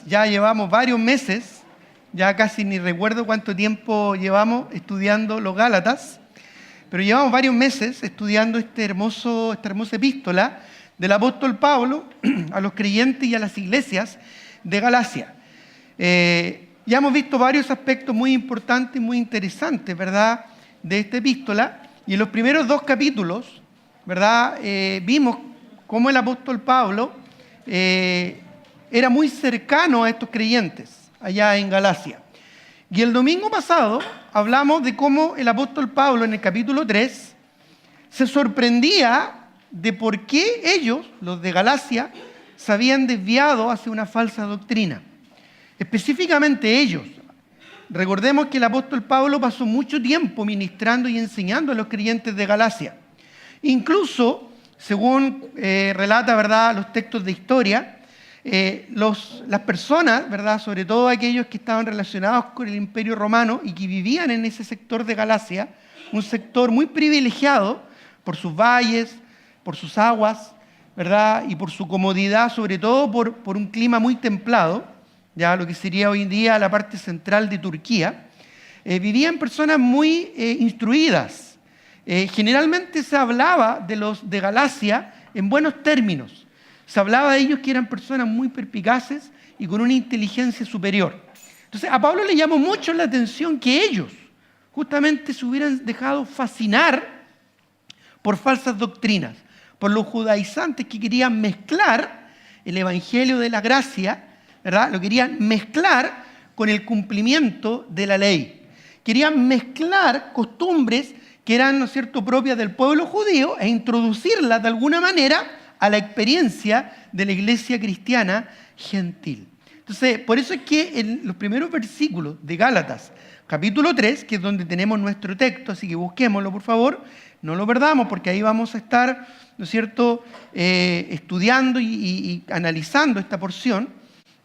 Ya llevamos varios meses, ya casi ni recuerdo cuánto tiempo llevamos estudiando los Gálatas, pero llevamos varios meses estudiando esta hermosa epístola del apóstol Pablo a los creyentes y a las iglesias de Galacia. Ya hemos visto varios aspectos muy importantes y muy interesantes, ¿verdad?, de esta epístola, y en los primeros 2 capítulos, ¿verdad?, vimos cómo el apóstol Pablo era muy cercano a estos creyentes allá en Galacia. Y el domingo pasado hablamos de cómo el apóstol Pablo en el capítulo 3 se sorprendía de por qué ellos, los de Galacia, se habían desviado hacia una falsa doctrina. Específicamente ellos. Recordemos que el apóstol Pablo pasó mucho tiempo ministrando y enseñando a los creyentes de Galacia. Incluso, según relata, ¿verdad?, los textos de historia, las personas, ¿verdad?, sobre todo aquellos que estaban relacionados con el Imperio Romano y que vivían en ese sector de Galacia, un sector muy privilegiado por sus valles, por sus aguas, ¿verdad?, y por su comodidad, sobre todo por un clima muy templado, ya lo que sería hoy en día la parte central de Turquía, vivían personas muy instruidas. Generalmente se hablaba de los de Galacia en buenos términos. Se hablaba de ellos que eran personas muy perspicaces y con una inteligencia superior. Entonces, a Pablo le llamó mucho la atención que ellos justamente se hubieran dejado fascinar por falsas doctrinas, por los judaizantes que querían mezclar el evangelio de la gracia, ¿verdad?, lo querían mezclar con el cumplimiento de la ley. Querían mezclar costumbres que eran, ¿no es cierto?, propias del pueblo judío e introducirlas de alguna manera a la experiencia de la iglesia cristiana gentil. Entonces, por eso es que en los primeros versículos de Gálatas, capítulo 3, que es donde tenemos nuestro texto, así que busquémoslo, por favor, no lo perdamos, porque ahí vamos a estar, ¿no es cierto?, estudiando y analizando esta porción,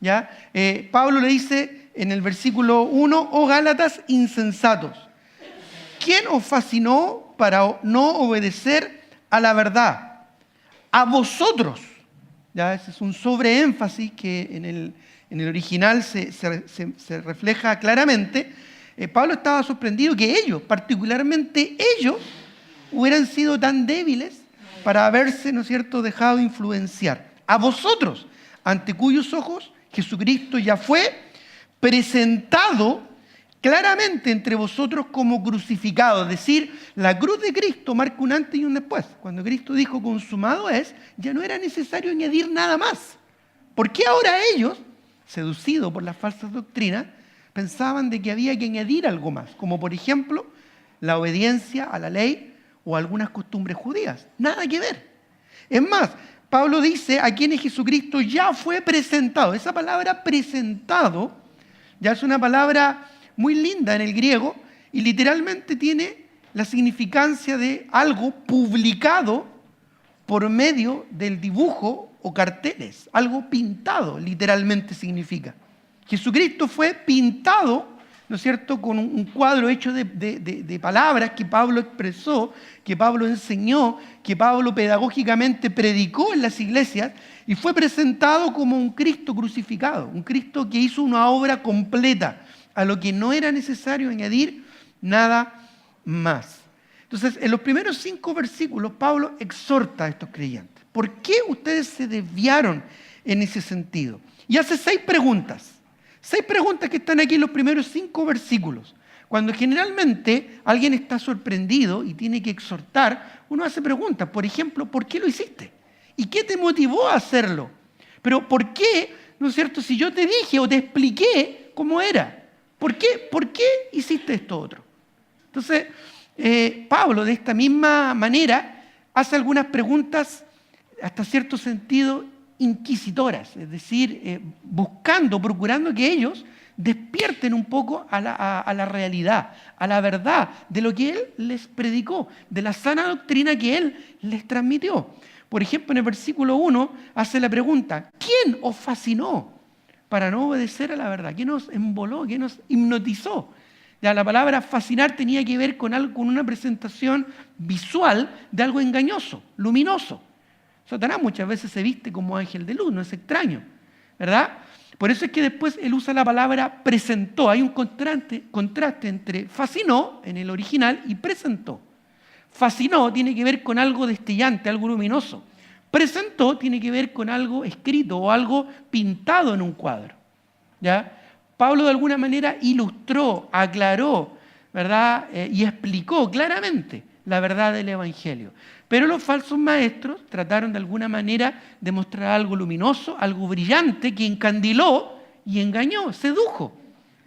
¿ya? Pablo le dice en el versículo 1, oh Gálatas insensatos, ¿quién os fascinó para no obedecer a la verdad? A vosotros, ya ese es un sobreénfasis que en el original se refleja claramente. Pablo estaba sorprendido que ellos, particularmente ellos, hubieran sido tan débiles para haberse, ¿no es cierto?, dejado influenciar. A vosotros, ante cuyos ojos Jesucristo ya fue presentado claramente entre vosotros como crucificado. Es decir, la cruz de Cristo marca un antes y un después. Cuando Cristo dijo consumado es, ya no era necesario añadir nada más. ¿Por qué ahora ellos, seducidos por las falsas doctrinas, pensaban de que había que añadir algo más? Como por ejemplo, la obediencia a la ley o algunas costumbres judías. Nada que ver. Es más, Pablo dice a quienes Jesucristo ya fue presentado. Esa palabra presentado ya es una palabra muy linda en el griego y literalmente tiene la significancia de algo publicado por medio del dibujo o carteles, algo pintado literalmente significa. Jesucristo fue pintado, ¿no es cierto?, con un cuadro hecho de palabras que Pablo expresó, que Pablo enseñó, que Pablo pedagógicamente predicó en las iglesias y fue presentado como un Cristo crucificado, un Cristo que hizo una obra completa, a lo que no era necesario añadir nada más. Entonces, en los primeros 5 versículos, Pablo exhorta a estos creyentes. ¿Por qué ustedes se desviaron en ese sentido? Y hace 6 preguntas. 6 preguntas que están aquí en los primeros 5 versículos. Cuando generalmente alguien está sorprendido y tiene que exhortar, uno hace preguntas. Por ejemplo, ¿por qué lo hiciste? ¿Y qué te motivó a hacerlo? Pero ¿por qué, no es cierto, si yo te dije o te expliqué cómo era? ¿Por qué hiciste esto otro? Entonces, Pablo, de esta misma manera, hace algunas preguntas, hasta cierto sentido, inquisitoras, es decir, procurando que ellos despierten un poco a la realidad, a la verdad de lo que él les predicó, de la sana doctrina que él les transmitió. Por ejemplo, en el versículo 1 hace la pregunta, ¿quién os fascinó para no obedecer a la verdad? ¿Qué nos emboló? ¿Qué nos hipnotizó? Ya, la palabra fascinar tenía que ver con una presentación visual de algo engañoso, luminoso. Satanás muchas veces se viste como ángel de luz, no es extraño, ¿verdad? Por eso es que después él usa la palabra presentó. Hay un contraste entre fascinó en el original y presentó. Fascinó tiene que ver con algo destellante, algo luminoso. Presentó tiene que ver con algo escrito o algo pintado en un cuadro. ¿Ya? Pablo de alguna manera ilustró, aclaró, ¿verdad? Y explicó claramente la verdad del Evangelio. Pero los falsos maestros trataron de alguna manera de mostrar algo luminoso, algo brillante que encandiló y engañó, sedujo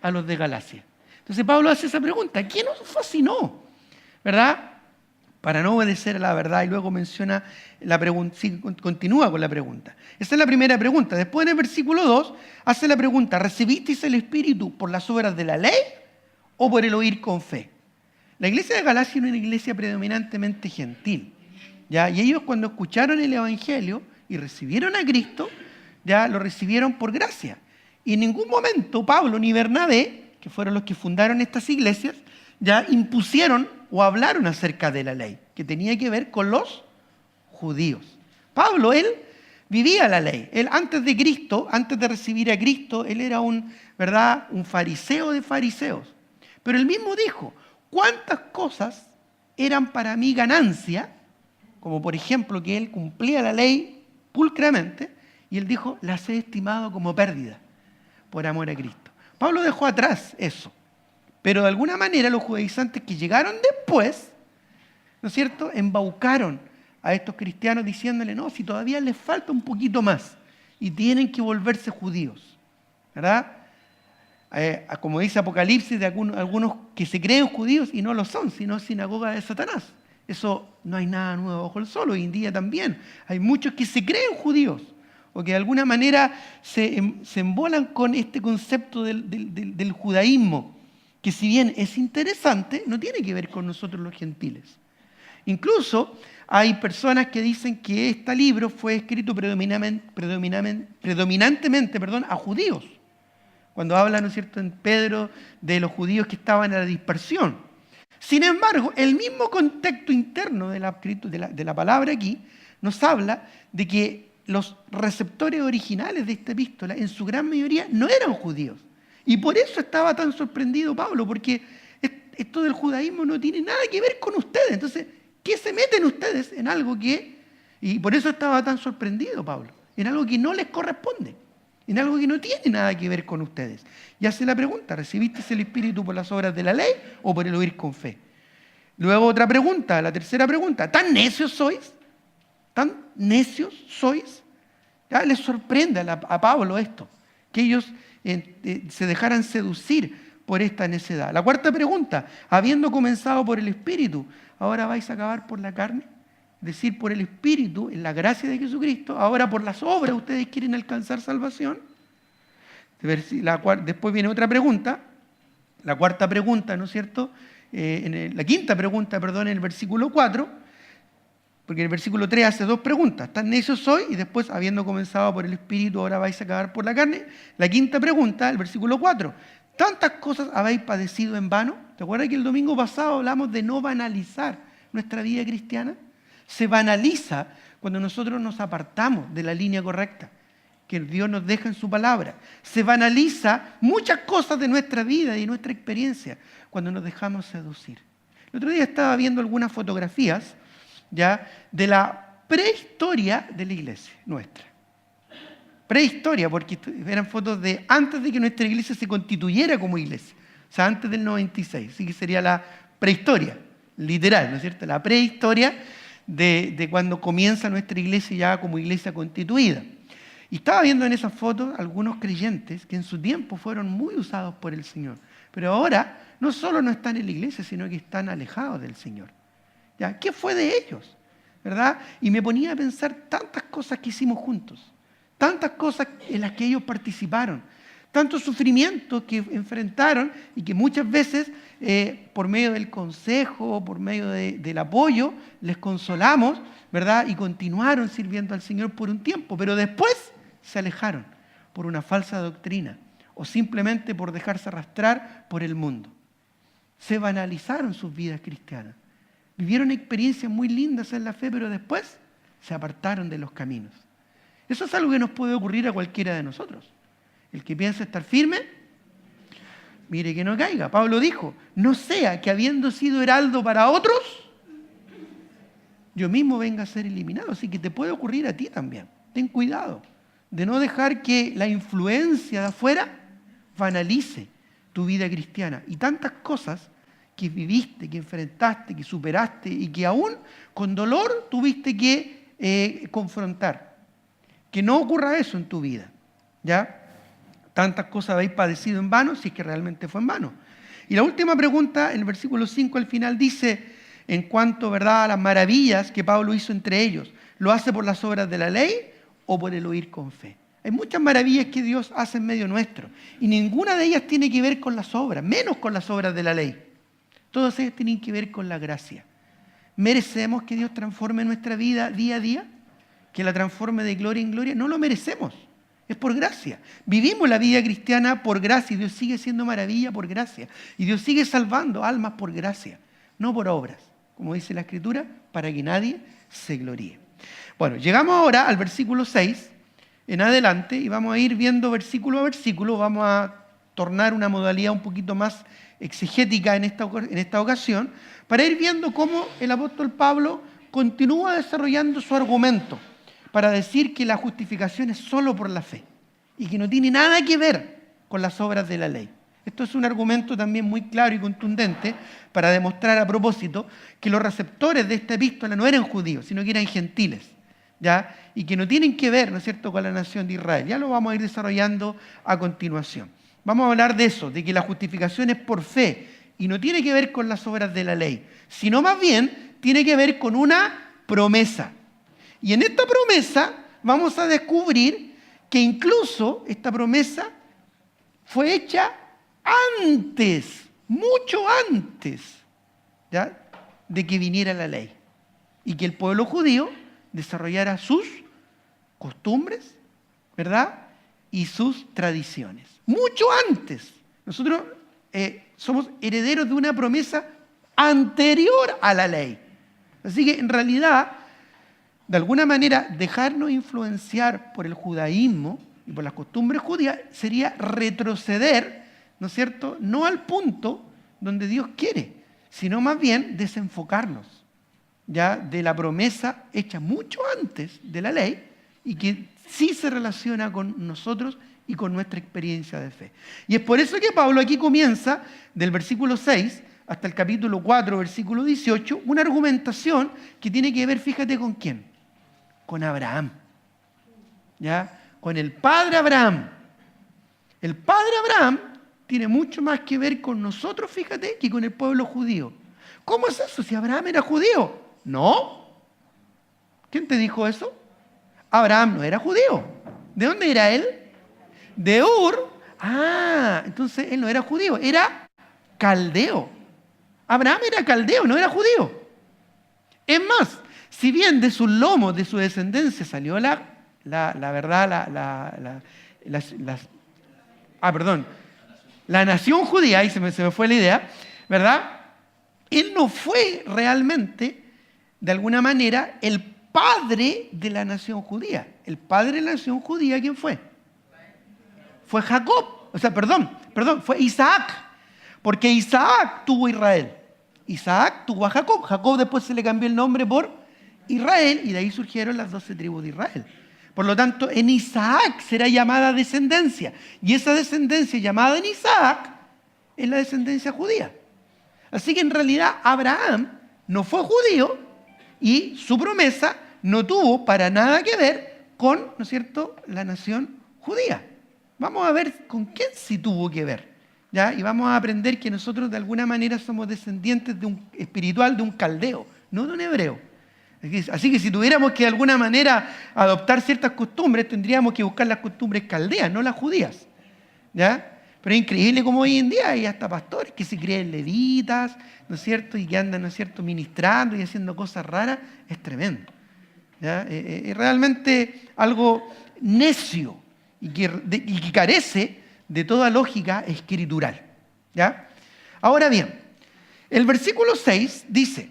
a los de Galacia. Entonces Pablo hace esa pregunta: ¿quién nos fascinó? ¿Verdad? Para no obedecer a la verdad, y luego menciona la pregunta, sí, continúa con la pregunta. Esa es la primera pregunta. Después en el versículo 2 hace la pregunta: ¿recibisteis el Espíritu por las obras de la ley o por el oír con fe? La iglesia de Galacia era una iglesia predominantemente gentil, ¿ya? Y ellos, cuando escucharon el Evangelio y recibieron a Cristo, ya lo recibieron por gracia. Y en ningún momento Pablo ni Bernabé, que fueron los que fundaron estas iglesias, ya impusieron o hablaron acerca de la ley, que tenía que ver con los judíos. Pablo, él vivía la ley. Él antes de Cristo, antes de recibir a Cristo, él era ¿verdad?, un fariseo de fariseos. Pero él mismo dijo: ¿cuántas cosas eran para mí ganancia? Como por ejemplo que él cumplía la ley pulcramente, y él dijo: las he estimado como pérdida por amor a Cristo. Pablo dejó atrás eso. Pero de alguna manera los judaizantes que llegaron después, ¿no es cierto?, embaucaron a estos cristianos diciéndole: no, si todavía les falta un poquito más y tienen que volverse judíos, ¿verdad? Como dice Apocalipsis, de algunos que se creen judíos y no lo son, sino sinagoga de Satanás. Eso no hay nada nuevo bajo el sol. Hoy en día también hay muchos que se creen judíos o que de alguna manera se embolan con este concepto del judaísmo, que si bien es interesante, no tiene que ver con nosotros los gentiles. Incluso hay personas que dicen que este libro fue escrito predominantemente a judíos, cuando habla, ¿no es cierto?, en Pedro de los judíos que estaban en la dispersión. Sin embargo, el mismo contexto interno de la palabra aquí nos habla de que los receptores originales de esta epístola, en su gran mayoría, no eran judíos. Y por eso estaba tan sorprendido Pablo, porque esto del judaísmo no tiene nada que ver con ustedes. Entonces, ¿qué se meten ustedes en algo que... Y por eso estaba tan sorprendido Pablo, en algo que no les corresponde, en algo que no tiene nada que ver con ustedes. Y hace la pregunta: ¿recibiste el Espíritu por las obras de la ley o por el oír con fe? Luego otra pregunta, la tercera pregunta: ¿tan necios sois? ¿Tan necios sois? Ya les sorprende a Pablo esto, que ellos se dejaran seducir por esta necedad. La cuarta pregunta: habiendo comenzado por el Espíritu, ¿ahora vais a acabar por la carne? Es decir, por el Espíritu, en la gracia de Jesucristo, ahora por las obras ustedes quieren alcanzar salvación. Después viene otra pregunta, la cuarta pregunta, ¿no es cierto? La quinta pregunta, en el versículo 4, porque en el versículo 3 hace dos preguntas: ¿tan necios sois? Y después, habiendo comenzado por el Espíritu, ahora vais a acabar por la carne. La quinta pregunta, el versículo 4: ¿tantas cosas habéis padecido en vano? ¿Te acuerdas que el domingo pasado hablamos de no banalizar nuestra vida cristiana? Se banaliza cuando nosotros nos apartamos de la línea correcta que Dios nos deja en su palabra. Se banaliza muchas cosas de nuestra vida y nuestra experiencia cuando nos dejamos seducir. El otro día estaba viendo algunas fotografías ya de la prehistoria de la iglesia nuestra. Prehistoria, porque eran fotos de antes de que nuestra iglesia se constituyera como iglesia, o sea, antes del 96, así que sería la prehistoria, literal, ¿no es cierto? La prehistoria de cuando comienza nuestra iglesia ya como iglesia constituida. Y estaba viendo en esas fotos algunos creyentes que en su tiempo fueron muy usados por el Señor, pero ahora no solo no están en la iglesia, sino que están alejados del Señor. ¿Ya? ¿Qué fue de ellos? ¿Verdad? Y me ponía a pensar tantas cosas que hicimos juntos, tantas cosas en las que ellos participaron, tantos sufrimientos que enfrentaron y que muchas veces por medio del consejo, por medio del apoyo, les consolamos, ¿verdad? Y continuaron sirviendo al Señor por un tiempo, pero después se alejaron por una falsa doctrina o simplemente por dejarse arrastrar por el mundo. Se banalizaron sus vidas cristianas. Vivieron experiencias muy lindas en la fe, pero después se apartaron de los caminos. Eso es algo que nos puede ocurrir a cualquiera de nosotros. El que piensa estar firme, mire que no caiga. Pablo dijo, no sea que habiendo sido heraldo para otros, yo mismo venga a ser eliminado. Así que te puede ocurrir a ti también. Ten cuidado de no dejar que la influencia de afuera banalice tu vida cristiana. Y tantas cosas que viviste, que enfrentaste, que superaste y que aún con dolor tuviste que confrontar. Que no ocurra eso en tu vida. ¿Ya? Tantas cosas habéis padecido en vano, si es que realmente fue en vano. Y la última pregunta, en el versículo 5 al final dice, en cuanto, ¿verdad?, a las maravillas que Pablo hizo entre ellos, ¿lo hace por las obras de la ley o por el oír con fe? Hay muchas maravillas que Dios hace en medio nuestro y ninguna de ellas tiene que ver con las obras, menos con las obras de la ley. Todas ellas tienen que ver con la gracia. ¿Merecemos que Dios transforme nuestra vida día a día? ¿Que la transforme de gloria en gloria? No lo merecemos. Es por gracia. Vivimos la vida cristiana por gracia y Dios sigue siendo maravilla por gracia. Y Dios sigue salvando almas por gracia, no por obras, como dice la Escritura, para que nadie se gloríe. Bueno, llegamos ahora al versículo 6 en adelante y vamos a ir viendo versículo a versículo. Vamos a tornar una modalidad un poquito más exegética en esta ocasión para ir viendo cómo el apóstol Pablo continúa desarrollando su argumento para decir que la justificación es solo por la fe y que no tiene nada que ver con las obras de la ley. Esto es un argumento también muy claro y contundente para demostrar a propósito que los receptores de esta epístola no eran judíos, sino que eran gentiles, ¿ya? Y que no tienen que ver, ¿no es cierto?, con la nación de Israel. Ya lo vamos a ir desarrollando a continuación. Vamos a hablar de eso, de que la justificación es por fe y no tiene que ver con las obras de la ley, sino más bien tiene que ver con una promesa. Y en esta promesa vamos a descubrir que incluso esta promesa fue hecha antes, mucho antes, ¿ya?, de que viniera la ley. Y que el pueblo judío desarrollara sus costumbres, ¿verdad?, y sus tradiciones. Mucho antes. Nosotros somos herederos de una promesa anterior a la ley. Así que en realidad, de alguna manera, dejarnos influenciar por el judaísmo y por las costumbres judías sería retroceder, ¿no es cierto?, no al punto donde Dios quiere, sino más bien desenfocarnos ya de la promesa hecha mucho antes de la ley y que sí se relaciona con nosotros y con nuestra experiencia de fe. Y es por eso que Pablo aquí comienza, del versículo 6 hasta el capítulo 4, versículo 18, una argumentación que tiene que ver, fíjate, ¿con quién? Con Abraham, ¿ya? Con el padre Abraham. El padre Abraham tiene mucho más que ver con nosotros, fíjate, que con el pueblo judío. ¿Cómo es eso? Si Abraham era judío. No. ¿Quién te dijo eso? Abraham no era judío. ¿De dónde era él? De Ur. Ah, entonces él no era judío, era caldeo. Abraham era caldeo, no era judío. Es más, si bien de sus lomos, de su descendencia salió la nación judía, ahí se me fue la idea, ¿verdad? Él no fue realmente, de alguna manera, el padre de la nación judía. El padre de la nación judía, ¿quién fue? Fue Jacob, fue Isaac, porque Isaac tuvo a Israel. Isaac tuvo a Jacob. Jacob después se le cambió el nombre por Israel y de ahí surgieron las 12 tribus de Israel. Por lo tanto, en Isaac será llamada descendencia. Y esa descendencia llamada en Isaac es la descendencia judía. Así que en realidad Abraham no fue judío y su promesa no tuvo para nada que ver con, ¿no es cierto?, la nación judía. Vamos a ver con quién sí tuvo que ver, ¿ya? Y vamos a aprender que nosotros de alguna manera somos descendientes espiritual de un caldeo, no de un hebreo. Así que si tuviéramos que de alguna manera adoptar ciertas costumbres, tendríamos que buscar las costumbres caldeas, no las judías, ¿ya? Pero es increíble como hoy en día hay hasta pastores que se creen levitas, ¿no es cierto?, y que andan, ¿no es cierto?, ministrando y haciendo cosas raras. Es tremendo, ¿ya? Es realmente algo necio y que carece de toda lógica escritural, ¿ya? Ahora bien, el versículo 6 dice,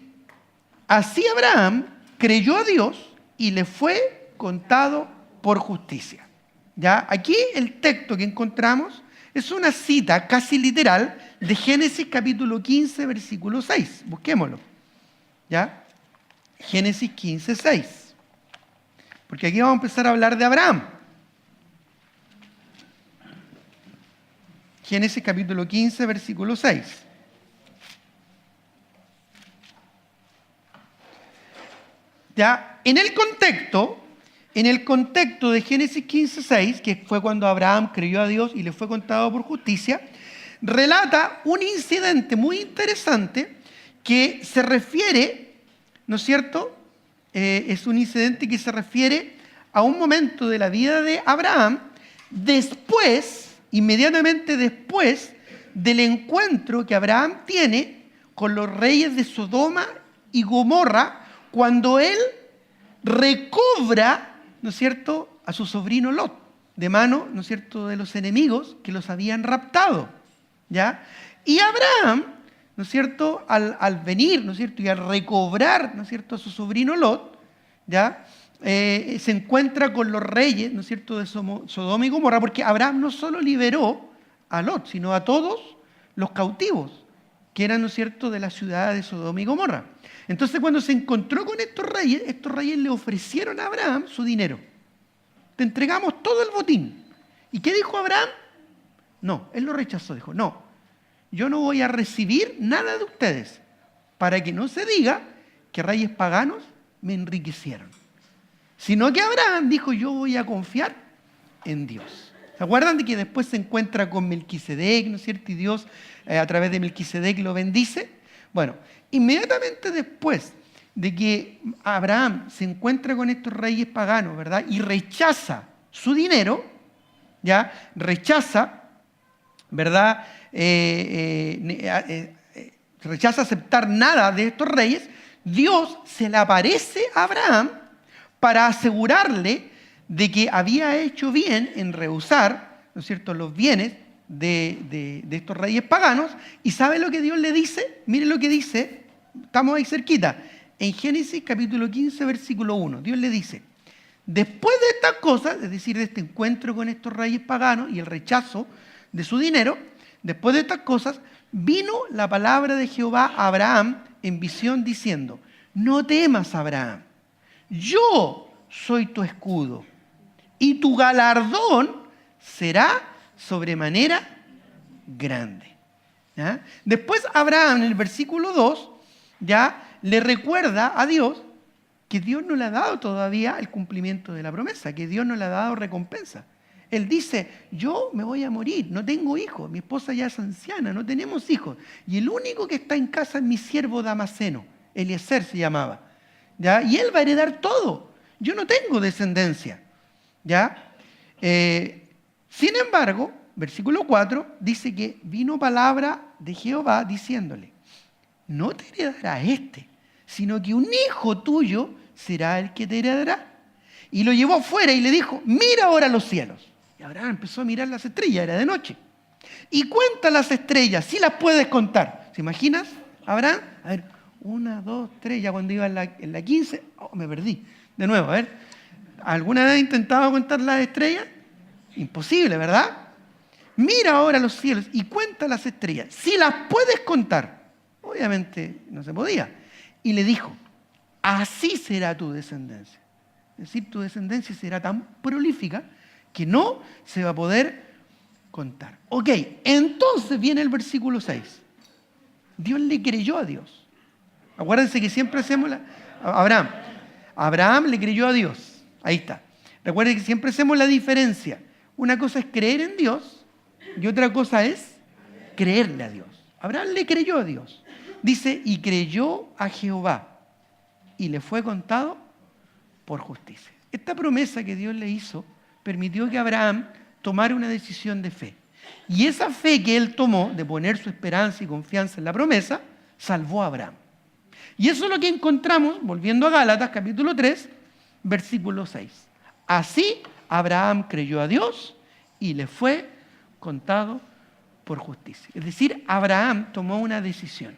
así Abraham creyó a Dios y le fue contado por justicia. ¿Ya? Aquí el texto que encontramos es una cita casi literal de Génesis capítulo 15, versículo 6. Busquémoslo. ¿Ya? Génesis 15, 6. Porque aquí vamos a empezar a hablar de Abraham. Génesis capítulo 15, versículo 6. ¿Ya? En el contexto de Génesis 15, 6, que fue cuando Abraham creyó a Dios y le fue contado por justicia, relata un incidente muy interesante que se refiere, ¿no es cierto? Es un incidente que se refiere a un momento de la vida de Abraham después, inmediatamente después del encuentro que Abraham tiene con los reyes de Sodoma y Gomorra, cuando él recobra, ¿no es cierto?, a su sobrino Lot, de mano, ¿no es cierto?, de los enemigos que los habían raptado, ¿ya? Y Abraham, ¿no es cierto?, al venir, ¿no es cierto?, y al recobrar, ¿no es cierto?, a su sobrino Lot, ¿ya?, se encuentra con los reyes, ¿no es cierto?, de Sodoma y Gomorra, porque Abraham no solo liberó a Lot, sino a todos los cautivos, que eran, ¿no es cierto?, de la ciudad de Sodoma y Gomorra. Entonces, cuando se encontró con estos reyes le ofrecieron a Abraham su dinero. Te entregamos todo el botín. ¿Y qué dijo Abraham? No, él lo rechazó. Dijo, no, yo no voy a recibir nada de ustedes para que no se diga que reyes paganos me enriquecieron. Sino que Abraham dijo, yo voy a confiar en Dios. ¿Se acuerdan de que después se encuentra con Melquisedec, ¿no es cierto? Y Dios a través de Melquisedec lo bendice. Bueno, inmediatamente después de que Abraham se encuentra con estos reyes paganos, ¿verdad? Y rechaza su dinero, ¿ya? Rechaza, ¿verdad? Rechaza aceptar nada de estos reyes. Dios se le aparece a Abraham para asegurarle de que había hecho bien en rehusar, ¿no es cierto?, los bienes de estos reyes paganos. ¿Y sabe lo que Dios le dice? Miren lo que dice, estamos ahí cerquita, en Génesis capítulo 15, versículo 1. Dios le dice, después de estas cosas, es decir, de este encuentro con estos reyes paganos y el rechazo de su dinero, después de estas cosas, vino la palabra de Jehová a Abraham en visión diciendo, no temas, Abraham, yo soy tu escudo y tu galardón será sobremanera grande. ¿Ya? Después Abraham en el versículo 2 ya le recuerda a Dios que Dios no le ha dado todavía el cumplimiento de la promesa, que Dios no le ha dado recompensa. Él dice, yo me voy a morir, no tengo hijos, mi esposa ya es anciana, no tenemos hijos. Y el único que está en casa es mi siervo Damaseno, Eliezer se llamaba. ¿Ya? Y él va a heredar todo. Yo no tengo descendencia. ¿Ya? Sin embargo, versículo 4 dice que vino palabra de Jehová diciéndole, no te heredará este, sino que un hijo tuyo será el que te heredará. Y lo llevó afuera y le dijo, mira ahora los cielos. Y Abraham empezó a mirar las estrellas, era de noche. Y cuenta las estrellas, si las puedes contar. ¿Se imaginas, Abraham? A ver, 1, 2, 3, ya cuando iba en la 15, me perdí. De nuevo, a ver, ¿alguna vez has intentado contar las estrellas? Imposible, ¿verdad? Mira ahora los cielos y cuenta las estrellas. Si las puedes contar. Obviamente no se podía. Y le dijo, así será tu descendencia. Es decir, tu descendencia será tan prolífica que no se va a poder contar. Ok, entonces viene el versículo 6. Dios le creyó a Dios. Acuérdense que siempre hacemos Abraham le creyó a Dios. Ahí está. Recuerden que siempre hacemos la diferencia. Una cosa es creer en Dios y otra cosa es creerle a Dios. Abraham le creyó a Dios. Dice, y creyó a Jehová y le fue contado por justicia. Esta promesa que Dios le hizo permitió que Abraham tomara una decisión de fe. Y esa fe que él tomó de poner su esperanza y confianza en la promesa, salvó a Abraham. Y eso es lo que encontramos, volviendo a Gálatas capítulo 3, versículo 6. Así Abraham creyó a Dios y le fue contado por justicia. Es decir, Abraham tomó una decisión.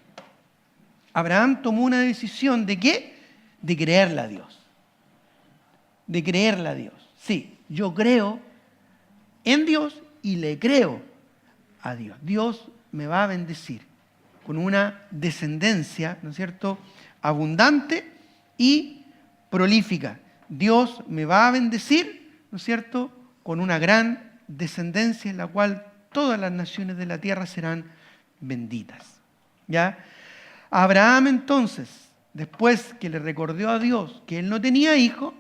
Abraham tomó una decisión ¿de qué? De creerle a Dios. De creerle a Dios. Sí, yo creo en Dios y le creo a Dios. Dios me va a bendecir con una descendencia, ¿no es cierto?, abundante y prolífica. Dios me va a bendecir, ¿no es cierto?, con una gran descendencia en la cual todas las naciones de la tierra serán benditas. ¿Ya? Abraham entonces, después que le recordó a Dios que él no tenía hijo,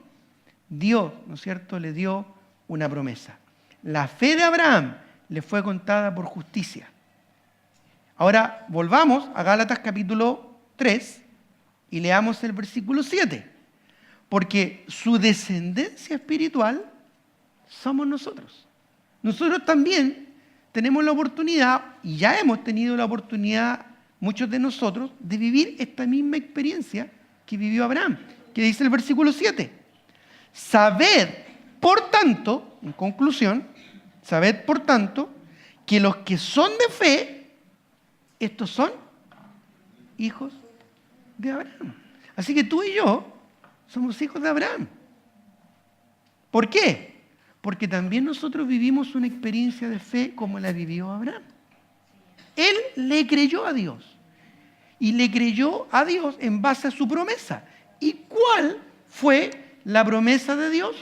Dios, ¿no es cierto?, le dio una promesa. La fe de Abraham le fue contada por justicia. Ahora volvamos a Gálatas capítulo 3 y leamos el versículo 7. Porque su descendencia espiritual somos nosotros. Nosotros también tenemos la oportunidad, y ya hemos tenido la oportunidad, muchos de nosotros, de vivir esta misma experiencia que vivió Abraham, que dice el versículo 7. Sabed, por tanto, en conclusión, sabed, por tanto, que los que son de fe, estos son hijos de Abraham. Así que tú y yo somos hijos de Abraham. ¿Por qué? Porque también nosotros vivimos una experiencia de fe como la vivió Abraham. Él le creyó a Dios. Y le creyó a Dios en base a su promesa. ¿Y cuál fue la promesa de Dios?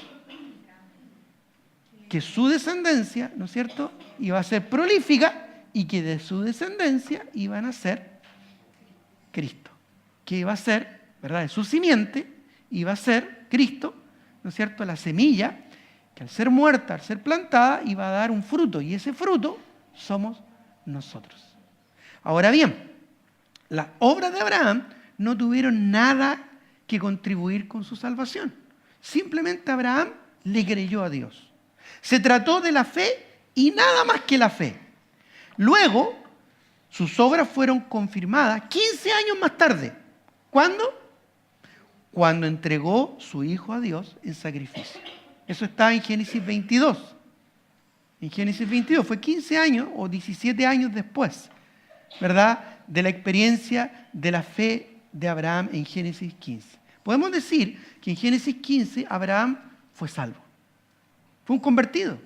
Que su descendencia, ¿no es cierto?, iba a ser prolífica y que de su descendencia iban a ser Cristo. Que iba a ser, ¿verdad?, de su simiente iba a ser Cristo, ¿no es cierto?, la semilla que al ser muerta, al ser plantada, iba a dar un fruto. Y ese fruto somos nosotros. Ahora bien, las obras de Abraham no tuvieron nada que contribuir con su salvación. Simplemente Abraham le creyó a Dios. Se trató de la fe y nada más que la fe. Luego, sus obras fueron confirmadas 15 años más tarde. ¿Cuándo? Cuando entregó su hijo a Dios en sacrificio. Eso está en Génesis 22. En Génesis 22 fue 15 años o 17 años después, ¿verdad?, de la experiencia de la fe de Abraham en Génesis 15. Podemos decir que en Génesis 15 Abraham fue salvo. Fue un convertido.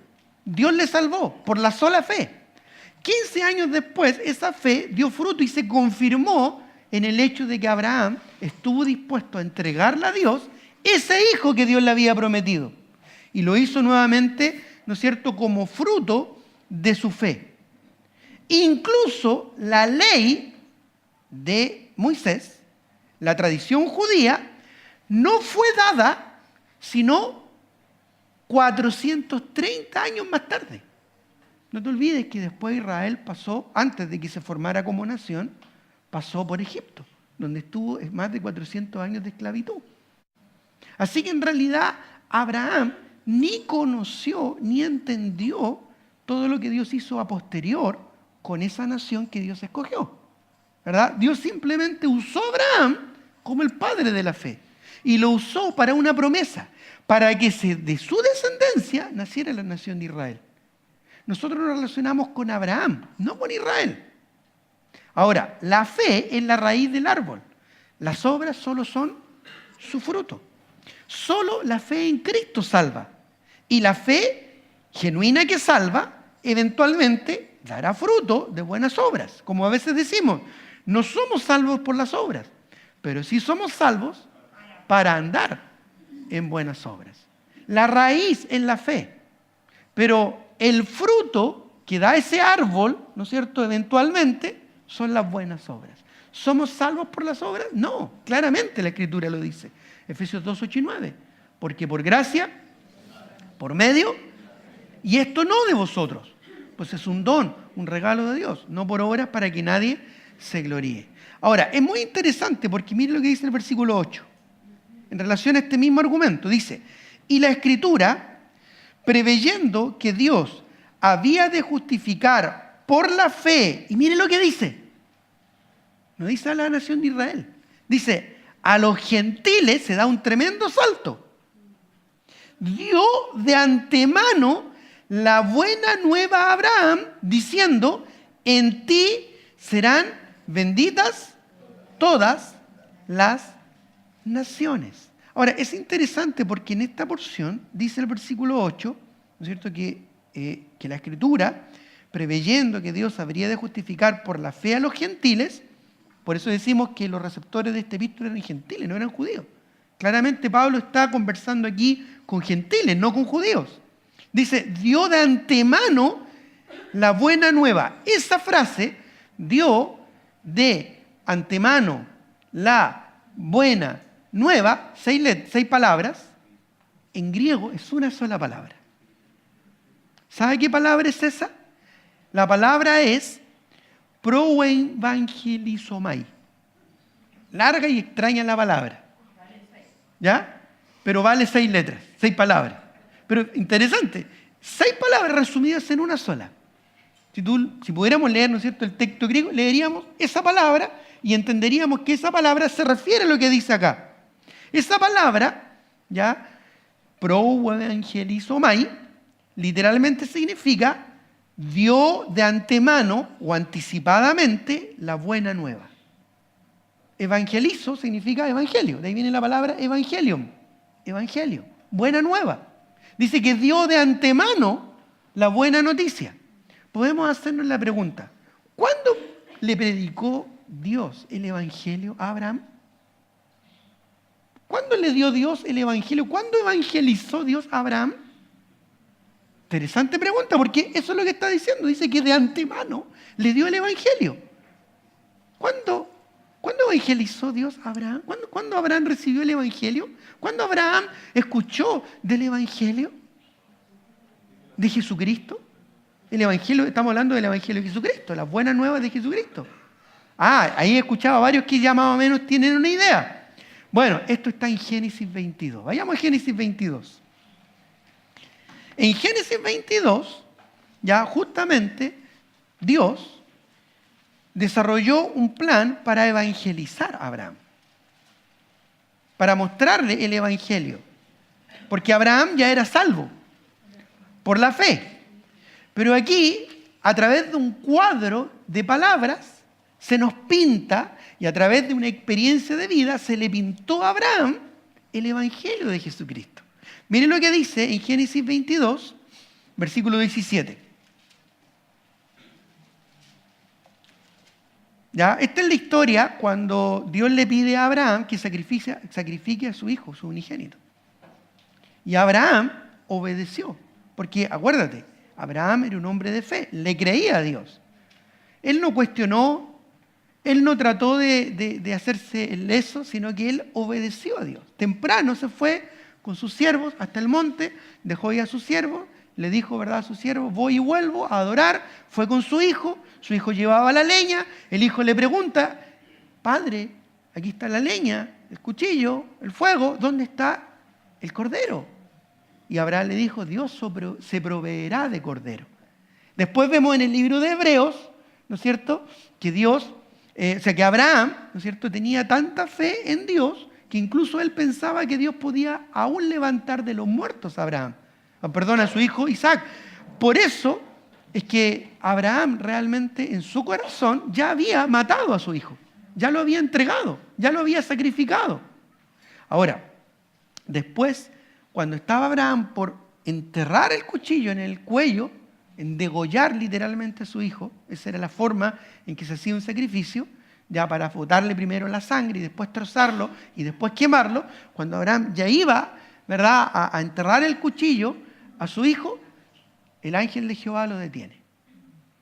Dios le salvó por la sola fe. 15 años después, esa fe dio fruto y se confirmó en el hecho de que Abraham estuvo dispuesto a entregarle a Dios ese hijo que Dios le había prometido. Y lo hizo nuevamente, ¿no es cierto?, como fruto de su fe. Incluso la ley de Moisés, la tradición judía, no fue dada sino 430 años más tarde. No te olvides que después Israel pasó, antes de que se formara como nación, pasó por Egipto, donde estuvo más de 400 años de esclavitud. Así que en realidad Abraham ni conoció ni entendió todo lo que Dios hizo a posterior con esa nación que Dios escogió, ¿verdad? Dios simplemente usó a Abraham como el padre de la fe y lo usó para una promesa, para que de su descendencia naciera la nación de Israel. Nosotros nos relacionamos con Abraham, no con Israel. Ahora, la fe es la raíz del árbol. Las obras solo son su fruto. Solo la fe en Cristo salva. Y la fe genuina que salva, eventualmente dará fruto de buenas obras. Como a veces decimos, no somos salvos por las obras, pero sí somos salvos para andar en buenas obras. La raíz es la fe, pero el fruto que da ese árbol, ¿no es cierto?, eventualmente son las buenas obras. ¿Somos salvos por las obras? No, claramente la Escritura lo dice. Efesios 2, 8 y 9. Porque por gracia, por medio, y esto no de vosotros, pues es un don, un regalo de Dios, no por obras para que nadie se gloríe. Ahora, es muy interesante porque mire lo que dice el versículo 8. En relación a este mismo argumento, dice, y la Escritura, preveyendo que Dios había de justificar por la fe, y mire lo que dice, no dice a la nación de Israel, dice, a los gentiles se da un tremendo salto. Dio de antemano la buena nueva a Abraham, diciendo, en ti serán benditas todas las naciones. Ahora, es interesante porque en esta porción, dice el versículo 8, ¿no es cierto?, que que la Escritura, preveyendo que Dios habría de justificar por la fe a los gentiles, por eso decimos que los receptores de este epístola eran gentiles, no eran judíos. Claramente Pablo está conversando aquí con gentiles, no con judíos. Dice, dio de antemano la buena nueva. Esa frase, dio de antemano la buena nueva, 6 palabras, en griego es una sola palabra. ¿Sabe qué palabra es esa? La palabra es proevangelizomai. Larga y extraña la palabra. ¿Ya? Pero vale 6 letras, 6 palabras. Pero interesante, 6 palabras resumidas en una sola. Si pudiéramos leer, ¿no es cierto?, el texto griego, leeríamos esa palabra y entenderíamos que esa palabra se refiere a lo que dice acá. Esa palabra, ¿ya?, proevangelizomai, literalmente significa dio de antemano o anticipadamente la buena nueva. Evangelizo significa evangelio, de ahí viene la palabra evangelium, evangelio, buena nueva. Dice que dio de antemano la buena noticia. Podemos hacernos la pregunta, ¿cuándo le predicó Dios el evangelio a Abraham? ¿Cuándo le dio Dios el evangelio? ¿Cuándo evangelizó Dios a Abraham? Interesante pregunta, porque eso es lo que está diciendo. Dice que de antemano le dio el evangelio. ¿Cuándo evangelizó Dios a Abraham? ¿Cuándo Abraham recibió el evangelio? ¿Cuándo Abraham escuchó del evangelio de Jesucristo? El evangelio, estamos hablando del evangelio de Jesucristo, las buenas nuevas de Jesucristo. Ahí he escuchado a varios que ya más o menos tienen una idea. Bueno, esto está en Génesis 22. Vayamos a Génesis 22. En Génesis 22, ya justamente Dios desarrolló un plan para evangelizar a Abraham, para mostrarle el evangelio, porque Abraham ya era salvo por la fe. Pero aquí, a través de un cuadro de palabras, se nos pinta, y a través de una experiencia de vida, se le pintó a Abraham el evangelio de Jesucristo. Miren lo que dice en Génesis 22, versículo 17. ¿Ya? Esta es la historia cuando Dios le pide a Abraham que sacrifique a su hijo, su unigénito. Y Abraham obedeció, porque acuérdate, Abraham era un hombre de fe, le creía a Dios. Él no cuestionó, él no trató de hacerse el leso, sino que él obedeció a Dios. Temprano se fue con sus siervos hasta el monte, dejó ir a sus siervos, le dijo, ¿verdad?, a sus siervos, voy y vuelvo a adorar. Fue con su hijo llevaba la leña, el hijo le pregunta, padre, aquí está la leña, el cuchillo, el fuego, ¿dónde está el cordero? Y Abraham le dijo, Dios se proveerá de cordero. Después vemos en el libro de Hebreos, ¿no es cierto?, que que Abraham, ¿no es cierto?, tenía tanta fe en Dios que incluso él pensaba que Dios podía aún levantar de los muertos a Abraham. A su hijo Isaac. Por eso es que Abraham realmente en su corazón ya había matado a su hijo, ya lo había entregado, ya lo había sacrificado. Ahora, después, cuando estaba Abraham por enterrar el cuchillo en el cuello, en degollar literalmente a su hijo, esa era la forma en que se hacía un sacrificio, ya para botarle primero la sangre y después trozarlo y después quemarlo, cuando Abraham ya iba, ¿verdad?, a enterrar el cuchillo a su hijo, el ángel de Jehová lo detiene.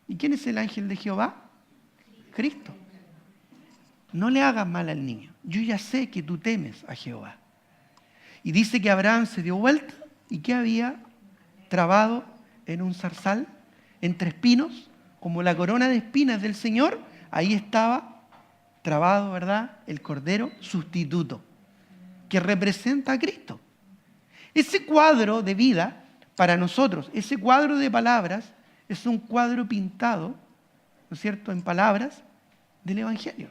¿Y quién es el ángel de Jehová? Cristo. No le hagas mal al niño. Yo ya sé que tú temes a Jehová. Y dice que Abraham se dio vuelta y que había trabado en un zarzal, entre espinos, como la corona de espinas del Señor, ahí estaba trabado, ¿verdad?, el cordero sustituto, que representa a Cristo. Ese cuadro de vida, para nosotros, ese cuadro de palabras, es un cuadro pintado, ¿no es cierto?, en palabras del Evangelio,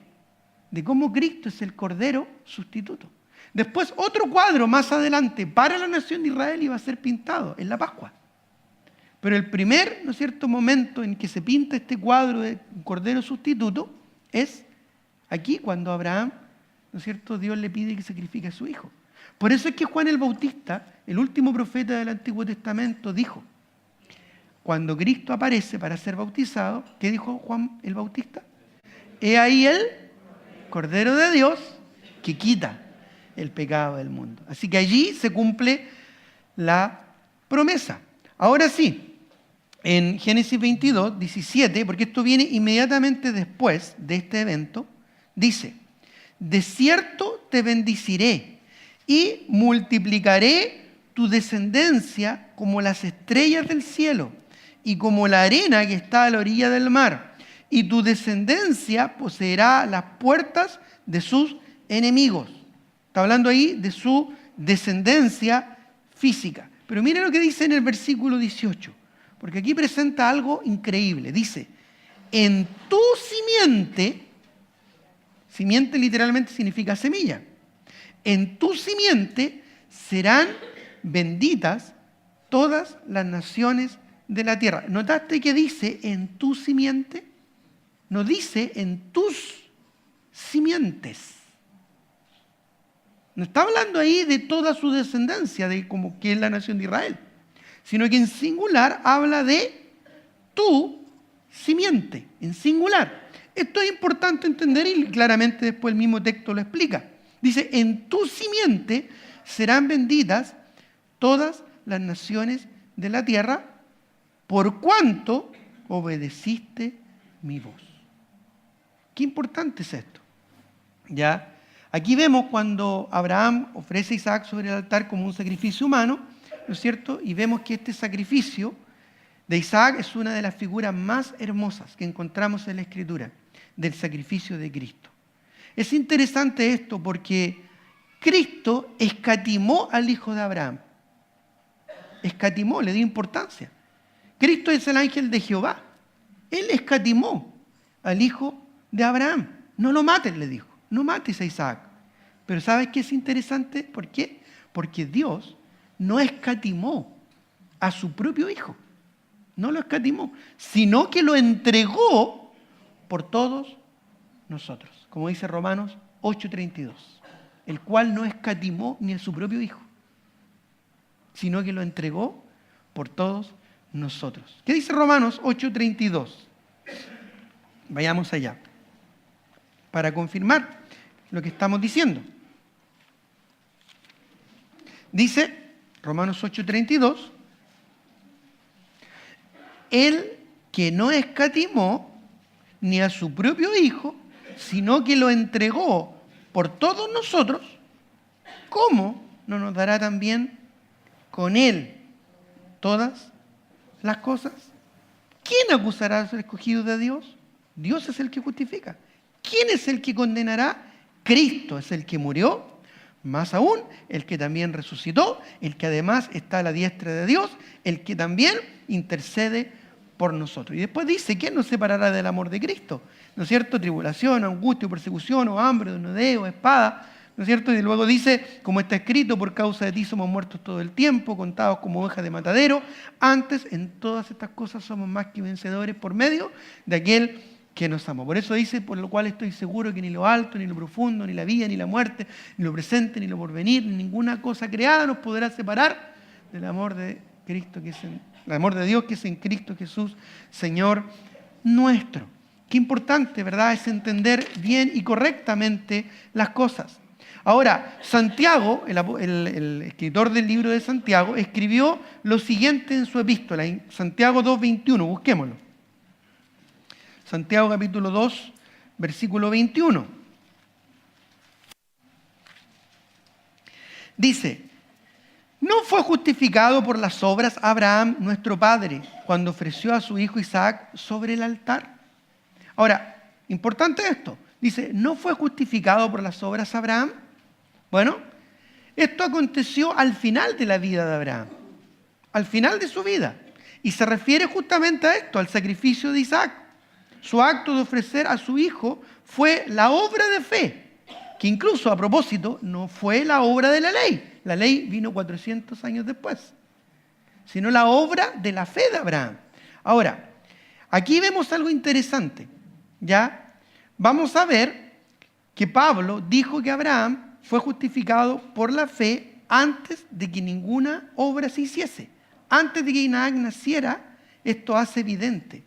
de cómo Cristo es el cordero sustituto. Después, otro cuadro más adelante, para la nación de Israel, iba a ser pintado en la Pascua. Pero el primer, ¿no es cierto?, momento en que se pinta este cuadro de un cordero sustituto es aquí, cuando Abraham, ¿no es cierto?, Dios le pide que sacrifique a su hijo. Por eso es que Juan el Bautista, el último profeta del Antiguo Testamento, dijo, cuando Cristo aparece para ser bautizado, ¿qué dijo Juan el Bautista? He ahí el Cordero de Dios que quita el pecado del mundo. Así que allí se cumple la promesa. Ahora sí, en Génesis 22, 17, porque esto viene inmediatamente después de este evento, dice: de cierto te bendiciré y multiplicaré tu descendencia como las estrellas del cielo y como la arena que está a la orilla del mar. Y tu descendencia poseerá las puertas de sus enemigos. Está hablando ahí de su descendencia física. Pero miren lo que dice en el versículo 18, porque aquí presenta algo increíble. Dice: en tu simiente, simiente literalmente significa semilla, en tu simiente serán benditas todas las naciones de la tierra. ¿Notaste que dice en tu simiente? No dice en tus simientes. No está hablando ahí de toda su descendencia, de como que es la nación de Israel, sino que en singular habla de tu simiente, en singular. Esto es importante entender y claramente después el mismo texto lo explica. Dice: en tu simiente serán benditas todas las naciones de la tierra, por cuanto obedeciste mi voz. Qué importante es esto. ¿Ya? Aquí vemos cuando Abraham ofrece a Isaac sobre el altar como un sacrificio humano, ¿no es cierto? Y vemos que este sacrificio de Isaac es una de las figuras más hermosas que encontramos en la Escritura, del sacrificio de Cristo. Es interesante esto porque Cristo escatimó al hijo de Abraham. Escatimó, le dio importancia. Cristo es el ángel de Jehová. Él escatimó al hijo de Abraham. No lo mates, le dijo. No mates a Isaac. Pero ¿sabes qué es interesante? ¿Por qué? Porque Dios no escatimó a su propio hijo. No lo escatimó, sino que lo entregó por todos nosotros. Como dice Romanos 8:32. El cual no escatimó ni a su propio hijo, sino que lo entregó por todos nosotros. ¿Qué dice Romanos 8:32? Vayamos allá para confirmar lo que estamos diciendo. Dice Romanos 8:32: el que no escatimó ni a su propio hijo, sino que lo entregó por todos nosotros, ¿cómo no nos dará también con él todas las cosas? ¿Quién acusará a los escogidos de Dios? Dios es el que justifica. ¿Quién es el que condenará? Cristo es el que murió, más aún el que también resucitó, el que además está a la diestra de Dios, el que también intercede por nosotros. Y después dice: ¿quién nos separará del amor de Cristo? ¿No es cierto? Tribulación, angustia, persecución, o hambre, o desnudez, espada. ¿No es cierto? Y luego dice: como está escrito, por causa de ti somos muertos todo el tiempo, contados como ovejas de matadero. Antes, en todas estas cosas somos más que vencedores por medio de aquel que nos amó. Por eso dice: por lo cual estoy seguro que ni lo alto, ni lo profundo, ni la vida, ni la muerte, ni lo presente, ni lo porvenir, ni ninguna cosa creada nos podrá separar del amor de Cristo, el amor de Dios que es en Cristo Jesús, Señor nuestro. Qué importante, ¿verdad?, es entender bien y correctamente las cosas. Ahora, Santiago, el escritor del libro de Santiago, escribió lo siguiente en su epístola, en Santiago 2:21, busquémoslo. Santiago capítulo 2, versículo 21. Dice: ¿no fue justificado por las obras Abraham, nuestro padre, cuando ofreció a su hijo Isaac sobre el altar? Ahora, importante esto. Dice: ¿no fue justificado por las obras Abraham? Bueno, esto aconteció al final de la vida de Abraham, al final de su vida. Y se refiere justamente a esto, al sacrificio de Isaac. Su acto de ofrecer a su hijo fue la obra de fe, que incluso, a propósito, no fue la obra de la ley. La ley vino 400 años después, sino la obra de la fe de Abraham. Ahora, aquí vemos algo interesante, ¿ya? Vamos a ver que Pablo dijo que Abraham fue justificado por la fe antes de que ninguna obra se hiciese. Antes de que Isaac naciera, Esto hace evidente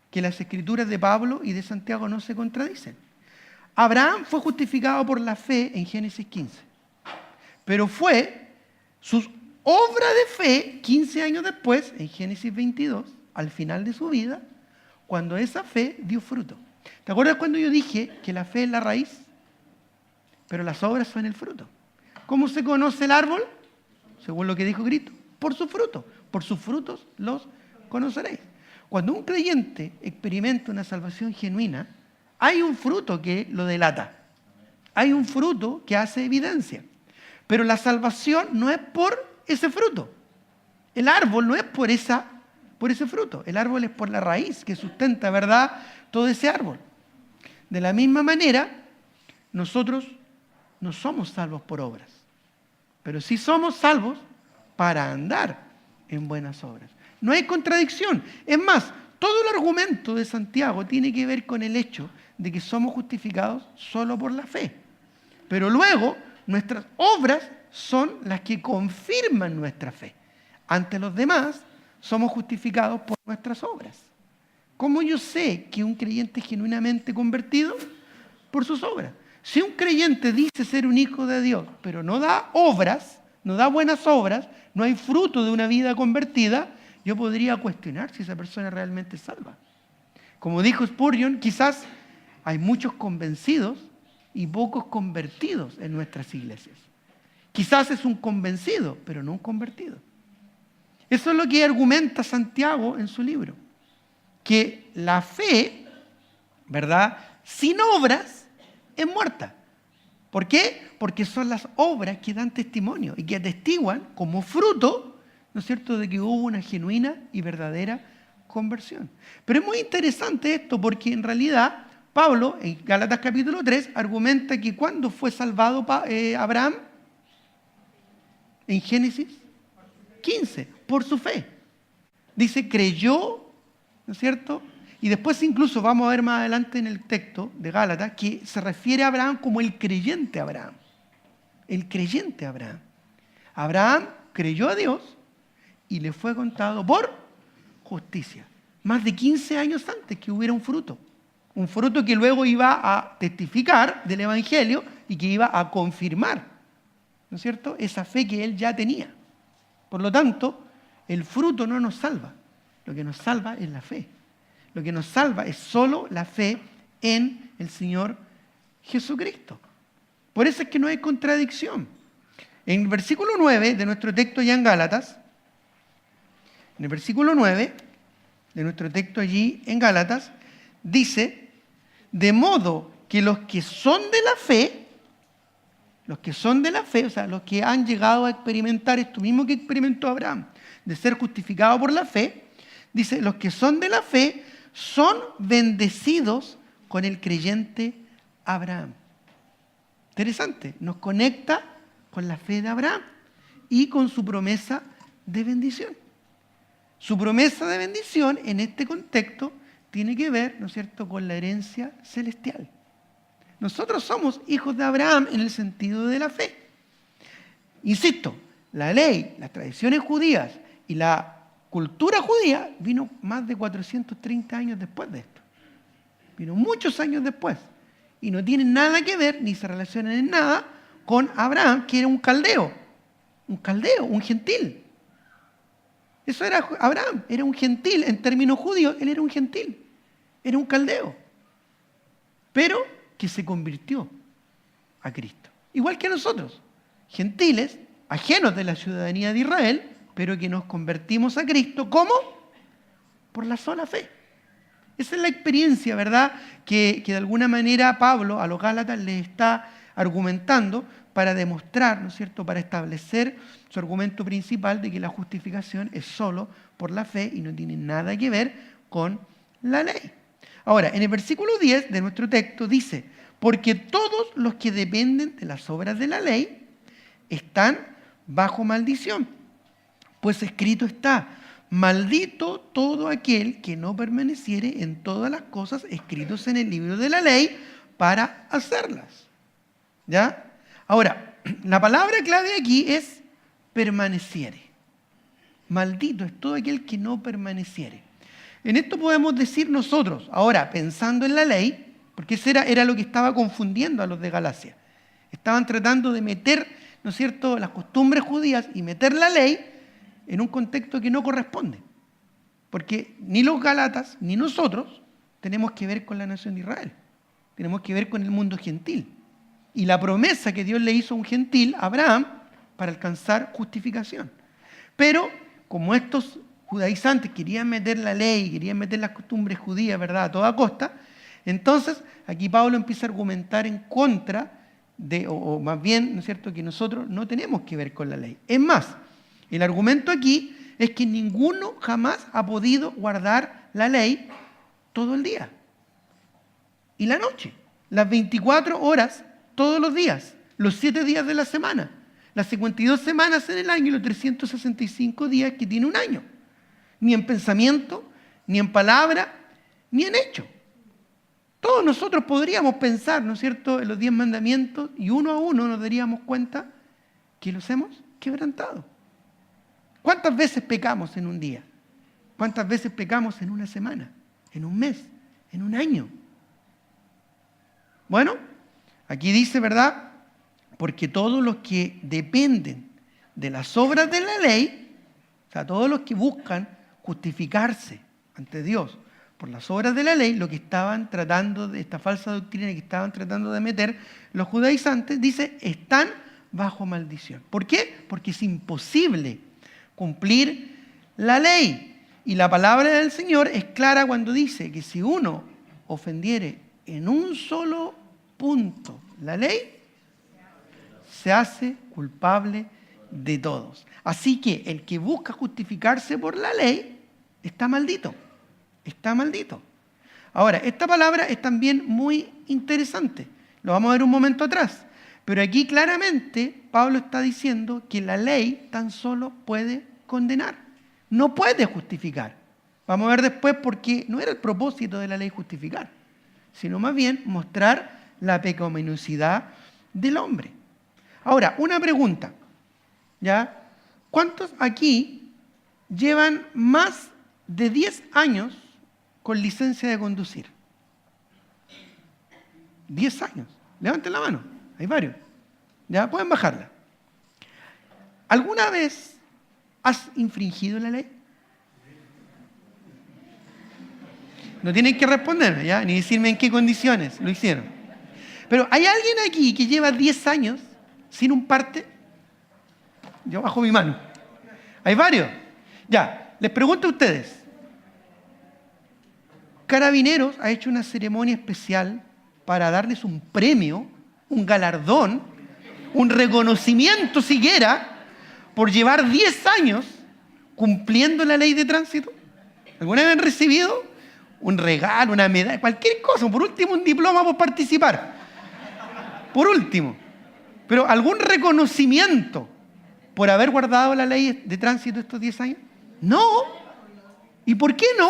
que las escrituras de Pablo y de Santiago no se contradicen. Abraham fue justificado por la fe en Génesis 15, pero fue sus obra de fe 15 años después, en Génesis 22, al final de su vida, cuando esa fe dio fruto. ¿Te acuerdas cuando yo dije que la fe es la raíz? Pero las obras son el fruto. ¿Cómo se conoce el árbol? Según lo que dijo Cristo, por su fruto. Por sus frutos los conoceréis. Cuando un creyente experimenta una salvación genuina, hay un fruto que lo delata. Hay un fruto que hace evidencia. Pero la salvación no es por ese fruto. El árbol no es por ese fruto. El árbol es por la raíz que sustenta, ¿verdad?, todo ese árbol. De la misma manera, nosotros no somos salvos por obras, pero sí somos salvos para andar en buenas obras. No hay contradicción. Es más, todo el argumento de Santiago tiene que ver con el hecho de que somos justificados solo por la fe. Pero luego, nuestras obras son las que confirman nuestra fe. Ante los demás, somos justificados por nuestras obras. ¿Cómo yo sé que un creyente es genuinamente convertido? Por sus obras. Si un creyente dice ser un hijo de Dios, pero no da obras, no da buenas obras, no hay fruto de una vida convertida, yo podría cuestionar si esa persona realmente es salva. Como dijo Spurgeon, quizás hay muchos convencidos y pocos convertidos en nuestras iglesias. Quizás es un convencido, pero no un convertido. Eso es lo que argumenta Santiago en su libro. Que la fe, ¿verdad?, sin obras es muerta. ¿Por qué? Porque son las obras que dan testimonio y que atestiguan como fruto, ¿no es cierto?, de que hubo una genuina y verdadera conversión. Pero es muy interesante esto porque en realidad Pablo, en Gálatas capítulo 3, argumenta que cuando fue salvado Abraham, en Génesis 15, por su fe. Dice, creyó, ¿no es cierto? Y después incluso vamos a ver más adelante en el texto de Gálatas que se refiere a Abraham como el creyente Abraham. El creyente Abraham. Abraham creyó a Dios y le fue contado por justicia. Más de 15 años antes que hubiera un fruto. Un fruto que luego iba a testificar del Evangelio y que iba a confirmar, ¿no es cierto?, esa fe que él ya tenía. Por lo tanto, el fruto no nos salva. Lo que nos salva es la fe. Lo que nos salva es solo la fe en el Señor Jesucristo. Por eso es que no hay contradicción. En el versículo 9 de nuestro texto ya en Gálatas, en el versículo 9 de nuestro texto allí en Gálatas, dice, de modo que los que son de la fe, o sea, los que han llegado a experimentar esto mismo que experimentó Abraham, de ser justificado por la fe, dice, los que son de la fe son bendecidos con el creyente Abraham. Interesante, nos conecta con la fe de Abraham y con su promesa de bendición. Su promesa de bendición en este contexto tiene que ver, ¿no es cierto?, con la herencia celestial. Nosotros somos hijos de Abraham en el sentido de la fe. Insisto, la ley, las tradiciones judías y la cultura judía vino más de 430 años después de esto. Vino muchos años después. Y no tienen nada que ver, ni se relacionan en nada, con Abraham, que era un caldeo, un gentil. Eso era Abraham, era un gentil. En términos judíos, él era un gentil. Era un caldeo. Pero que se convirtió a Cristo. Igual que nosotros, gentiles, ajenos de la ciudadanía de Israel, pero que nos convertimos a Cristo. ¿Cómo? Por la sola fe. Esa es la experiencia, ¿verdad?, que de alguna manera Pablo a los Gálatas les está argumentando para demostrar, ¿no es cierto?, para establecer su argumento principal de que la justificación es solo por la fe y no tiene nada que ver con la ley. Ahora, en el versículo 10 de nuestro texto dice, porque todos los que dependen de las obras de la ley están bajo maldición. Pues escrito está, maldito todo aquel que no permaneciere en todas las cosas escritas en el libro de la ley para hacerlas. ¿Ya? Ahora, la palabra clave aquí es permaneciere. maldito es todo aquel que no permaneciere. En esto podemos decir nosotros, ahora pensando en la ley, porque eso era lo que estaba confundiendo a los de Galacia. Estaban tratando de meter, ¿no es cierto?, las costumbres judías y meter la ley en un contexto que no corresponde. Porque ni los Gálatas ni nosotros tenemos que ver con la nación de Israel. Tenemos que ver con el mundo gentil. Y la promesa que Dios le hizo a un gentil, a Abraham, para alcanzar justificación. Pero como estos judaizantes querían meter la ley, querían meter las costumbres judías, ¿verdad?, a toda costa, entonces aquí Pablo empieza a argumentar en contra de, o más bien, ¿no es cierto?, que nosotros no tenemos que ver con la ley. Es más, el argumento aquí es que ninguno jamás ha podido guardar la ley todo el día y la noche, las 24 horas todos los días, los 7 días de la semana, las 52 semanas en el año y los 365 días que tiene un año. Ni en pensamiento, ni en palabra, ni en hecho. Todos nosotros podríamos pensar, ¿no es cierto?, en los 10 mandamientos y uno a uno nos daríamos cuenta que los hemos quebrantado. ¿Cuántas veces pecamos en un día? ¿Cuántas veces pecamos en una semana? ¿En un mes? ¿En un año? Bueno, aquí dice, ¿verdad? Porque todos los que dependen de las obras de la ley, o sea, todos los que buscan justificarse ante Dios por las obras de la ley, lo que estaban tratando de esta falsa doctrina que estaban tratando de meter los judaizantes, dice, están bajo maldición. ¿Por qué? Porque es imposible cumplir la ley. Y la palabra del Señor es clara cuando dice que si uno ofendiere en un solo punto la ley, se hace culpable de todos. Así que el que busca justificarse por la ley está maldito. Está maldito. Ahora, esta palabra es también muy interesante. Lo vamos a ver un momento atrás. Pero aquí claramente Pablo está diciendo que la ley tan solo puede condenar. No puede justificar. Vamos a ver después por qué no era el propósito de la ley justificar, sino más bien mostrar la pecaminosidad del hombre. Ahora, una pregunta, ¿ya? ¿Cuántos aquí llevan más de 10 años con licencia de conducir? 10 años. Levanten la mano. Hay varios. ¿Ya? Pueden bajarla. ¿Alguna vez has infringido la ley? No tienen que responderme, ¿ya? Ni decirme en qué condiciones lo hicieron. Pero ¿hay alguien aquí que lleva 10 años sin un parte? Yo bajo mi mano. ¿Hay varios? Ya, les pregunto a ustedes. Carabineros ha hecho una ceremonia especial para darles un premio, un galardón, un reconocimiento siquiera por llevar 10 años cumpliendo la ley de tránsito. ¿Alguna vez han recibido un regalo, una medalla, cualquier cosa? Por último, un diploma por participar. Por último. Pero ¿algún reconocimiento por haber guardado la ley de tránsito estos 10 años? No. ¿Y por qué no?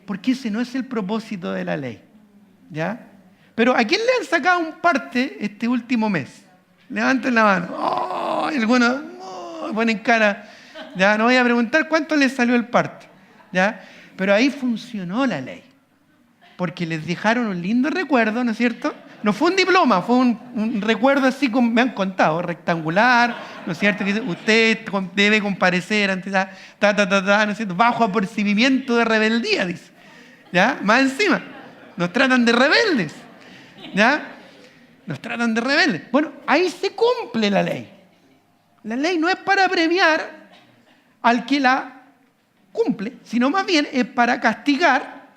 Porque ese no es el propósito de la ley. ¿Ya? Pero ¿a quién le han sacado un parte este último mes? Levanten la mano. Algunos ponen cara. Ya, no voy a preguntar cuánto les salió el parte. ¿Ya? Pero ahí funcionó la ley. Porque les dejaron un lindo recuerdo, ¿no es cierto? No fue un diploma, fue un recuerdo así como me han contado, rectangular, ¿no es cierto? Que dice, usted debe comparecer ante ¿no es cierto? Bajo apercibimiento de rebeldía, dice. ¿Ya? Más encima, nos tratan de rebeldes. ¿Ya? Nos tratan de rebeldes. Bueno, ahí se cumple la ley. La ley no es para premiar al que la cumple, sino más bien es para castigar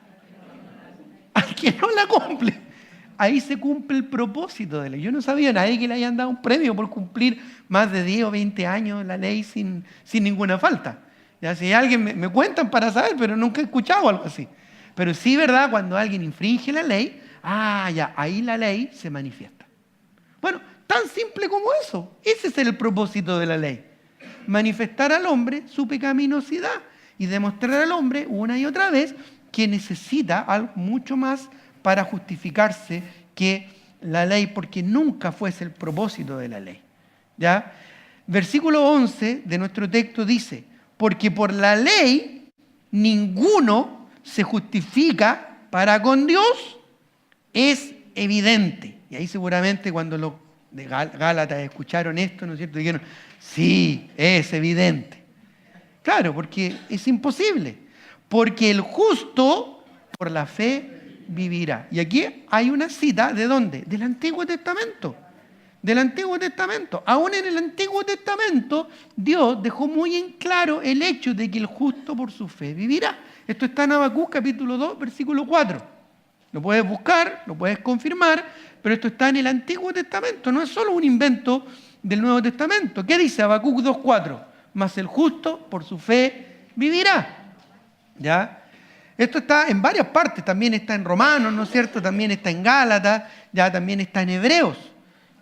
al que no la cumple. Ahí se cumple el propósito de la ley. Yo no sabía a nadie que le hayan dado un premio por cumplir más de 10 o 20 años la ley sin ninguna falta. Ya, si alguien me cuentan para saber, pero nunca he escuchado algo así. Pero sí, ¿verdad? Cuando alguien infringe la ley, ahí la ley se manifiesta. Bueno, tan simple como eso. Ese es el propósito de la ley. Manifestar al hombre su pecaminosidad y demostrar al hombre una y otra vez que necesita algo mucho más para justificarse que la ley, porque nunca fue ese el propósito de la ley. ¿Ya? Versículo 11 de nuestro texto dice, porque por la ley ninguno se justifica para con Dios, es evidente. Y ahí seguramente cuando los de Gálatas escucharon esto, ¿no es cierto? Dijeron, sí, es evidente. Claro, porque es imposible. Porque el justo por la fe vivirá. Y aquí hay una cita, ¿de dónde? Del Antiguo Testamento. Del Antiguo Testamento. Aún en el Antiguo Testamento, Dios dejó muy en claro el hecho de que el justo por su fe vivirá. Esto está en Habacuc capítulo 2, versículo 4. Lo puedes buscar, lo puedes confirmar, pero esto está en el Antiguo Testamento. No es solo un invento del Nuevo Testamento. ¿Qué dice Habacuc 2.4? Mas el justo por su fe vivirá. ¿Ya? Esto está en varias partes. También está en Romanos, ¿no es cierto? También está en Gálatas, ya también está en Hebreos.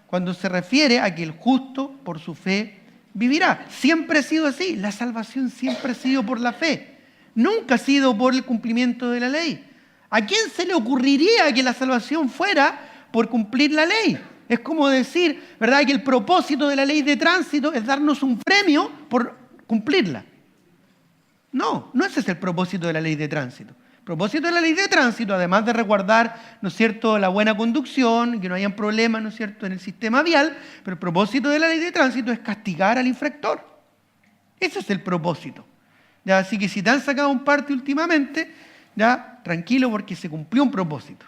Cuando se refiere a que el justo por su fe vivirá. Siempre ha sido así. La salvación siempre ha sido por la fe. Nunca ha sido por el cumplimiento de la ley. ¿A quién se le ocurriría que la salvación fuera por cumplir la ley? Es como decir, ¿verdad?, que el propósito de la ley de tránsito es darnos un premio por cumplirla. No, no ese es el propósito de la ley de tránsito. El propósito de la ley de tránsito, además de resguardar, ¿no es cierto?, la buena conducción, que no hayan problemas, ¿no es cierto?, en el sistema vial, pero el propósito de la ley de tránsito es castigar al infractor. Ese es el propósito. ¿Ya? Así que si te han sacado un parte últimamente, ya, tranquilo porque se cumplió un propósito.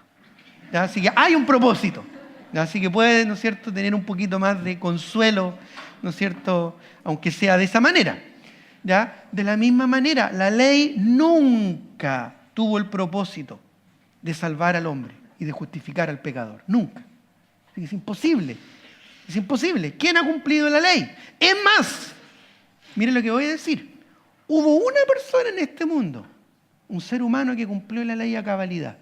¿Ya? Así que hay un propósito. ¿Ya? Así que puedes, ¿no es cierto?, tener un poquito más de consuelo, ¿no es cierto?, aunque sea de esa manera. ¿Ya? De la misma manera, la ley nunca tuvo el propósito de salvar al hombre y de justificar al pecador. Nunca. Así que es imposible. Es imposible. ¿Quién ha cumplido la ley? Es más, miren lo que voy a decir. Hubo una persona en este mundo, un ser humano que cumplió la ley a cabalidad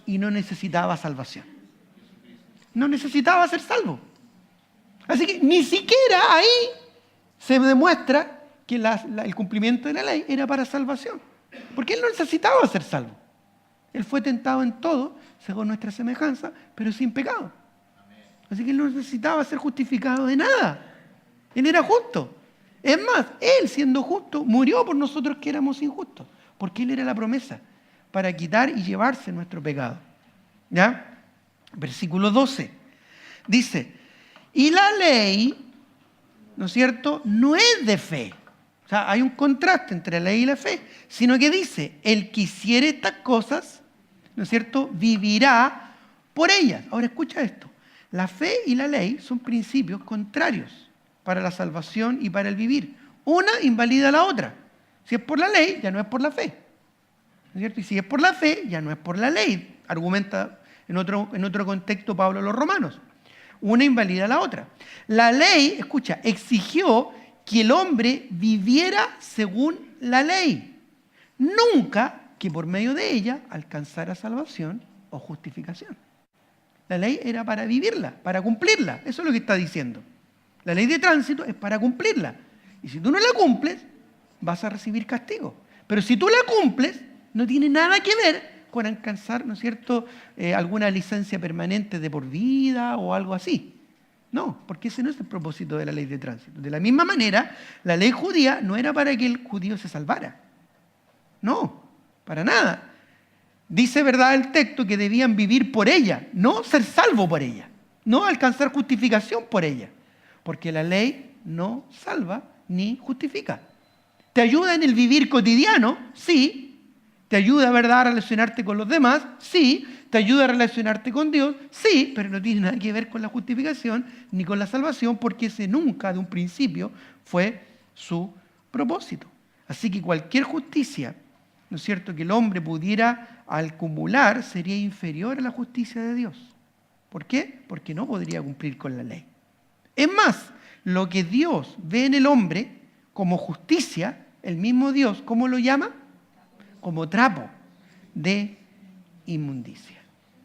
y no necesitaba salvación. No necesitaba ser salvo. Así que ni siquiera ahí se demuestra que el cumplimiento de la ley era para salvación. Porque él no necesitaba ser salvo. Él fue tentado en todo, según nuestra semejanza, pero sin pecado. Así que él no necesitaba ser justificado de nada. Él era justo. Es más, él siendo justo murió por nosotros que éramos injustos. Porque él era la promesa para quitar y llevarse nuestro pecado. ¿Ya? Versículo 12. Dice, y la ley, ¿no es cierto?, no es de fe. O sea, hay un contraste entre la ley y la fe, sino que dice, el que hiciere estas cosas, ¿no es cierto?, vivirá por ellas. Ahora escucha esto. La fe y la ley son principios contrarios para la salvación y para el vivir. Una invalida a la otra. Si es por la ley, ya no es por la fe. ¿No es cierto? Y si es por la fe, ya no es por la ley. Argumenta en otro contexto Pablo a los romanos. Una invalida a la otra. La ley, escucha, exigió que el hombre viviera según la ley. Nunca que por medio de ella alcanzara salvación o justificación. La ley era para vivirla, para cumplirla. Eso es lo que está diciendo. La ley de tránsito es para cumplirla. Y si tú no la cumples, vas a recibir castigo. Pero si tú la cumples, no tiene nada que ver con alcanzar, ¿no es cierto?, alguna licencia permanente de por vida o algo así. No, porque ese no es el propósito de la ley de tránsito. De la misma manera, la ley judía no era para que el judío se salvara. No, para nada. Dice, ¿verdad?, el texto que debían vivir por ella, no ser salvo por ella, no alcanzar justificación por ella. Porque la ley no salva ni justifica. ¿Te ayuda en el vivir cotidiano? Sí. ¿Te ayuda, verdad, a relacionarte con los demás? Sí. ¿Te ayuda a relacionarte con Dios? Sí, pero no tiene nada que ver con la justificación ni con la salvación, porque ese nunca de un principio fue su propósito. Así que cualquier justicia, ¿no es cierto?, que el hombre pudiera acumular sería inferior a la justicia de Dios. ¿Por qué? Porque no podría cumplir con la ley. Es más, lo que Dios ve en el hombre como justicia, el mismo Dios, ¿cómo lo llama? Como trapo de inmundicia.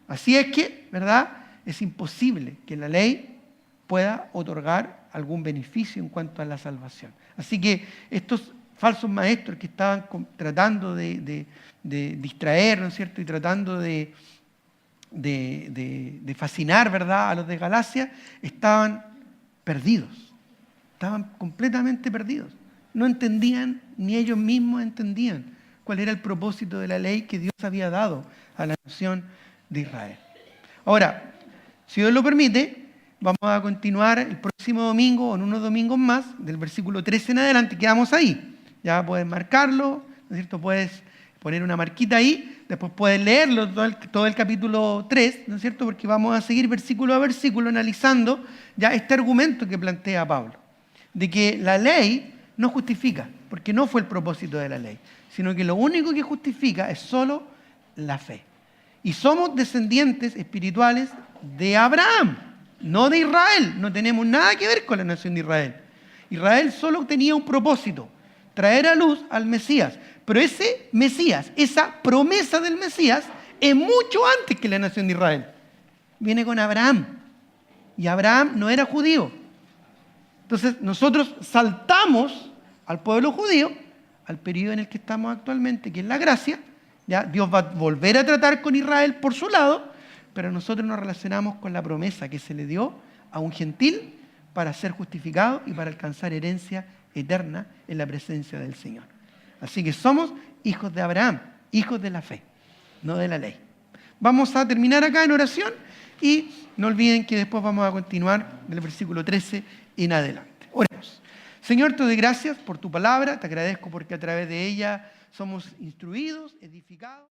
Así es que, ¿verdad?, es imposible que la ley pueda otorgar algún beneficio en cuanto a la salvación. Así que estos falsos maestros que estaban tratando de distraer, ¿no es cierto?, y tratando de fascinar, ¿verdad?, a los de Galacia, estaban perdidos. Estaban completamente perdidos. No entendían, ni ellos mismos entendían cuál era el propósito de la ley que Dios había dado a la nación de Israel. Ahora, si Dios lo permite, vamos a continuar el próximo domingo o en unos domingos más, del versículo 13 en adelante, quedamos ahí. Ya puedes marcarlo, ¿no es cierto? Puedes poner una marquita ahí, después puedes leerlo todo el capítulo 3, ¿no es cierto? Porque vamos a seguir versículo a versículo analizando ya este argumento que plantea Pablo, de que la ley no justifica, porque no fue el propósito de la ley, sino que lo único que justifica es solo la fe. Y somos descendientes espirituales de Abraham, no de Israel. No tenemos nada que ver con la nación de Israel. Israel solo tenía un propósito, traer a luz al Mesías. Pero ese Mesías, esa promesa del Mesías, es mucho antes que la nación de Israel. Viene con Abraham. Y Abraham no era judío. Entonces nosotros saltamos al pueblo judío, al periodo en el que estamos actualmente, que es la gracia. Ya Dios va a volver a tratar con Israel por su lado, pero nosotros nos relacionamos con la promesa que se le dio a un gentil para ser justificado y para alcanzar herencia eterna en la presencia del Señor. Así que somos hijos de Abraham, hijos de la fe, no de la ley. Vamos a terminar acá en oración y no olviden que después vamos a continuar del versículo 13 en adelante. Oremos. Señor, te doy gracias por tu palabra, te agradezco porque a través de ella somos instruidos, edificados.